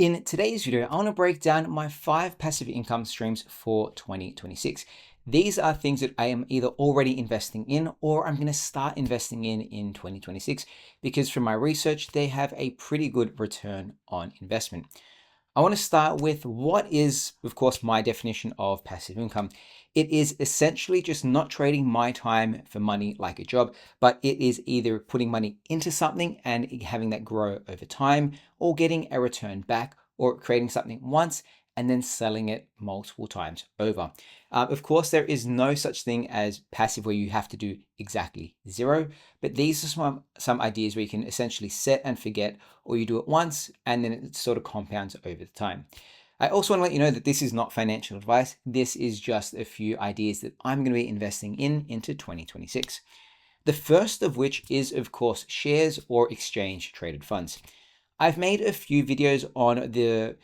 In today's video, I want to break down my 5 passive income streams for 2026. These are things that I am either already investing in or I'm going to start investing in 2026 because from my research, they have a pretty good return on investment. I want to start with what is, of course, my definition of passive income. It is essentially just not trading my time for money like a job, but it is either putting money into something and having that grow over time, or getting a return back, or creating something once and then selling it multiple times over. Of course, there is no such thing as passive where you have to do exactly zero, but these are some ideas where you can essentially set and forget, or you do it once and then it sort of compounds over the time. I also want to let you know that this is not financial advice. This is just a few ideas that I'm going to be investing into 2026. The first of which is, of course, shares or exchange traded funds. I've made a few videos on the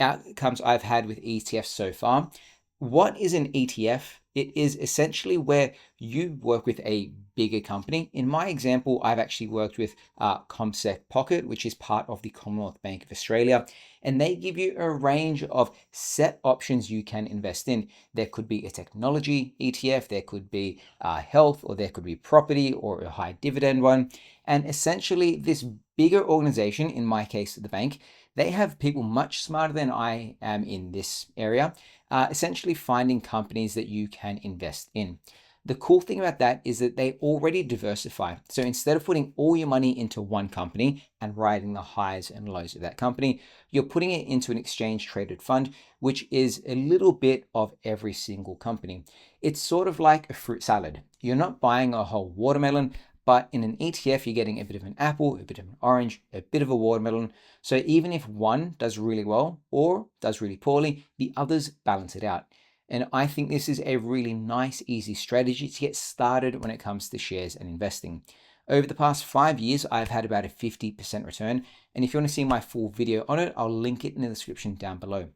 outcomes I've had with ETFs so far. What is an ETF? It is essentially where you work with a bigger company. In my example, I've actually worked with CommSec Pocket, which is part of the Commonwealth Bank of Australia, and they give you a range of set options you can invest in. There could be a technology ETF, there could be health, or there could be property or a high dividend one. And essentially, this bigger organization, in my case, the bank, they have people much smarter than I am in this area, essentially finding companies that you can invest in. The cool thing about that is that they already diversify. So instead of putting all your money into one company and riding the highs and lows of that company, you're putting it into an exchange traded fund, which is a little bit of every single company. It's sort of like a fruit salad. You're not buying a whole watermelon, but in an ETF, you're getting a bit of an apple, a bit of an orange, a bit of a watermelon. So even if one does really well or does really poorly, the others balance it out. And I think this is a really nice, easy strategy to get started when it comes to shares and investing. Over the past 5 years, I've had about a 50% return. And if you want to see my full video on it, I'll link it in the description down below.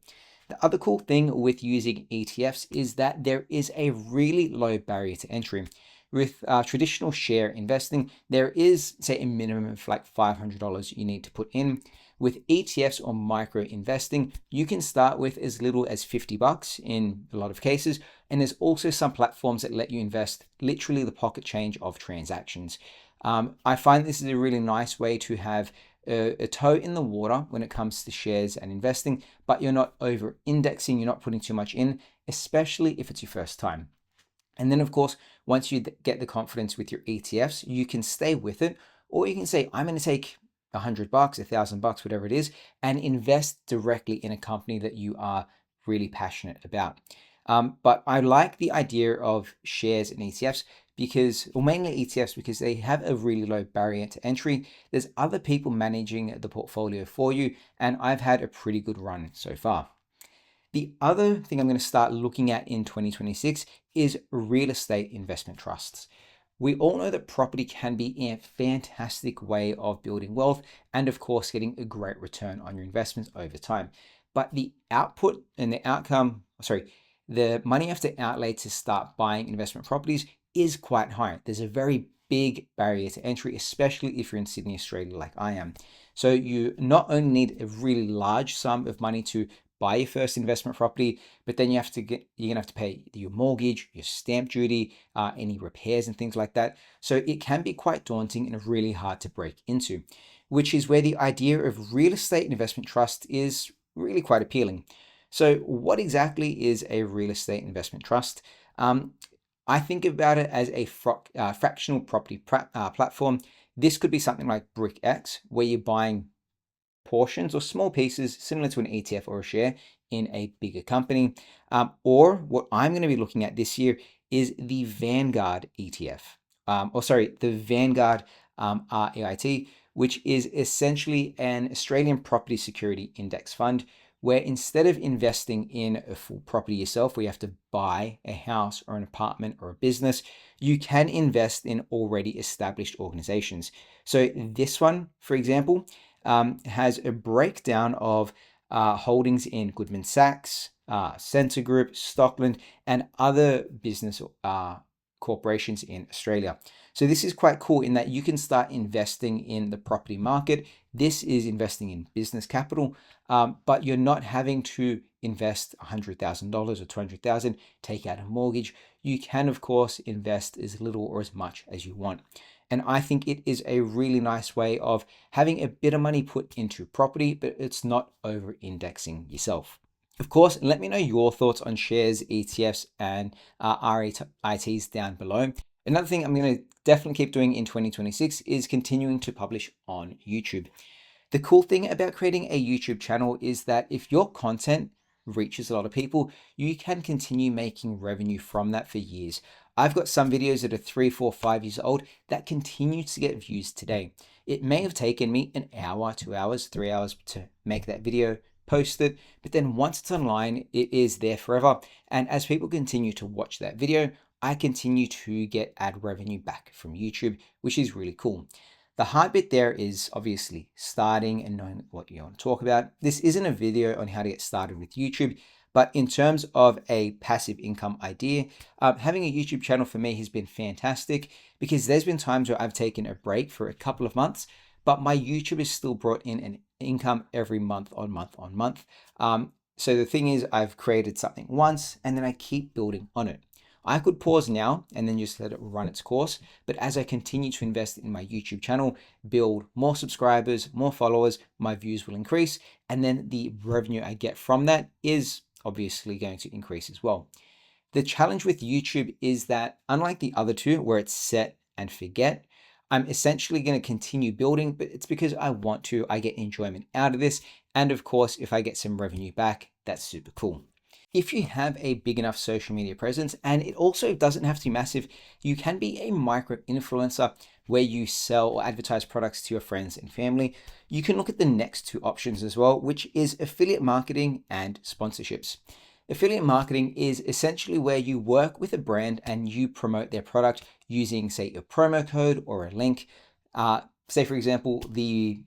The other cool thing with using ETFs is that there is a really low barrier to entry. With traditional share investing, there is, say, a minimum of like $500 you need to put in. With ETFs or micro investing, you can start with as little as $50 in a lot of cases. And there's also some platforms that let you invest literally the pocket change of transactions. I find this is a really nice way to have a toe in the water when it comes to shares and investing, but you're not over indexing, you're not putting too much in, especially if it's your first time. And then, of course, once you get the confidence with your ETFs, you can stay with it, or you can say, I'm going to take $100, $1,000, whatever it is, and invest directly in a company that you are really passionate about. But I like the idea of shares and ETFs because, or mainly ETFs, because they have a really low barrier to entry. There's other people managing the portfolio for you, and I've had a pretty good run so far. The other thing I'm going to start looking at in 2026 is real estate investment trusts. We all know that property can be a fantastic way of building wealth and, of course, getting a great return on your investments over time. But the output and the outcome, the money you have to outlay to start buying investment properties is quite high. There's a very big barrier to entry, especially if you're in Sydney, Australia, like I am. So you not only need a really large sum of money to buy your first investment property, but then you're gonna have to pay your mortgage, your stamp duty, any repairs and things like that. So it can be quite daunting and really hard to break into, which is where the idea of real estate investment trust is really quite appealing. So what exactly is a real estate investment trust? I think about it as a fractional property platform. This could be something like BrickX, where you're buying portions or small pieces similar to an ETF or a share in a bigger company. Or what I'm going to be looking at this year is the Vanguard ETF, the Vanguard REIT, which is essentially an Australian property security index fund, where instead of investing in a full property yourself, where you have to buy a house or an apartment or a business, you can invest in already established organizations. So this one, for example, has a breakdown of holdings in Goldman Sachs, Scentre Group, Stockland, and other business corporations in Australia. So this is quite cool in that you can start investing in the property market. This is investing in business capital, but you're not having to invest $100,000 or 200,000, take out a mortgage. You can, of course, invest as little or as much as you want. And I think it is a really nice way of having a bit of money put into property, but it's not over indexing yourself. Of course, let me know your thoughts on shares, ETFs, and REITs down below. Another thing I'm going to definitely keep doing in 2026 is continuing to publish on YouTube. The cool thing about creating a YouTube channel is that if your content reaches a lot of people, you can continue making revenue from that for years. I've got some videos that are 3, 4, 5 years old that continue to get views today. It may have taken me an hour, 2 hours, 3 hours to make that video, post it, but then once it's online, it is there forever. And as people continue to watch that video, I continue to get ad revenue back from YouTube, which is really cool. The hard bit there is obviously starting and knowing what you want to talk about. This isn't a video on how to get started with YouTube, but in terms of a passive income idea, having a YouTube channel for me has been fantastic because there's been times where I've taken a break for a couple of months, but my YouTube has still brought in an income every month on month. So the thing is, I've created something once and then I keep building on it. I could pause now and then just let it run its course. But as I continue to invest in my YouTube channel, build more subscribers, more followers, my views will increase. And then the revenue I get from that is obviously going to increase as well. The challenge with YouTube is that unlike the other two where it's set and forget, I'm essentially going to continue building, but it's because I want to. I get enjoyment out of this. And of course, if I get some revenue back, that's super cool. If you have a big enough social media presence, and it also doesn't have to be massive, you can be a micro influencer where you sell or advertise products to your friends and family. You can look at the next two options as well, which is affiliate marketing and sponsorships. Affiliate marketing is essentially where you work with a brand and you promote their product using, say, a promo code or a link. Say, for example, the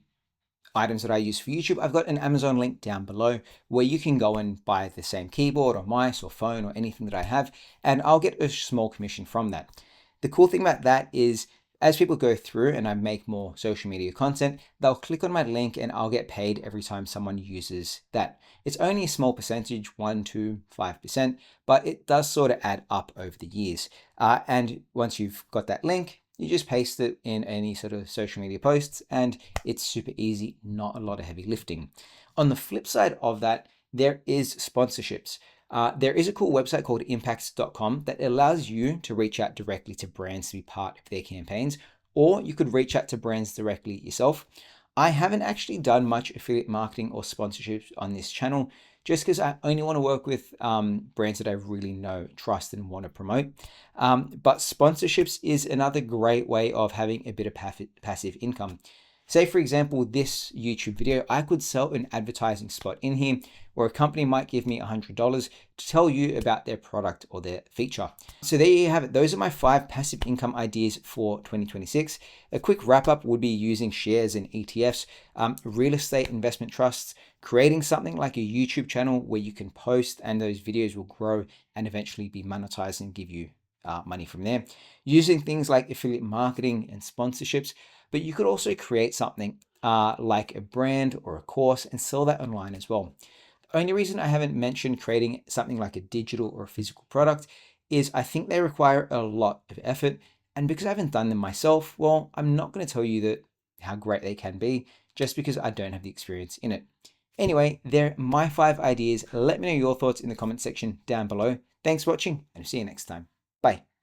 items that I use for YouTube, I've got an Amazon link down below where you can go and buy the same keyboard or mice or phone or anything that I have, and I'll get a small commission from that. The cool thing about that is as people go through and I make more social media content, they'll click on my link and I'll get paid every time someone uses that. It's only a small percentage, 1 to 5%, but it does sort of add up over the years. And once you've got that link, you just paste it in any sort of social media posts and it's super easy, not a lot of heavy lifting. On the flip side of that, there is sponsorships. There is a cool website called impacts.com that allows you to reach out directly to brands to be part of their campaigns, or you could reach out to brands directly yourself. I haven't actually done much affiliate marketing or sponsorships on this channel just because I only want to work with brands that I really know, trust, and want to promote. But sponsorships is another great way of having a bit of passive income. Say, for example, this YouTube video, I could sell an advertising spot in here where a company might give me $100 to tell you about their product or their feature. So there you have it. Those are my 5 passive income ideas for 2026. A quick wrap up would be using shares and ETFs, real estate investment trusts, creating something like a YouTube channel where you can post and those videos will grow and eventually be monetized and give you money from there. Using things like affiliate marketing and sponsorships, but you could also create something like a brand or a course and sell that online as well. The only reason I haven't mentioned creating something like a digital or a physical product is I think they require a lot of effort. And because I haven't done them myself, well, I'm not going to tell you that how great they can be just because I don't have the experience in it. Anyway, they're my 5 ideas. Let me know your thoughts in the comment section down below. Thanks for watching and see you next time. Bye.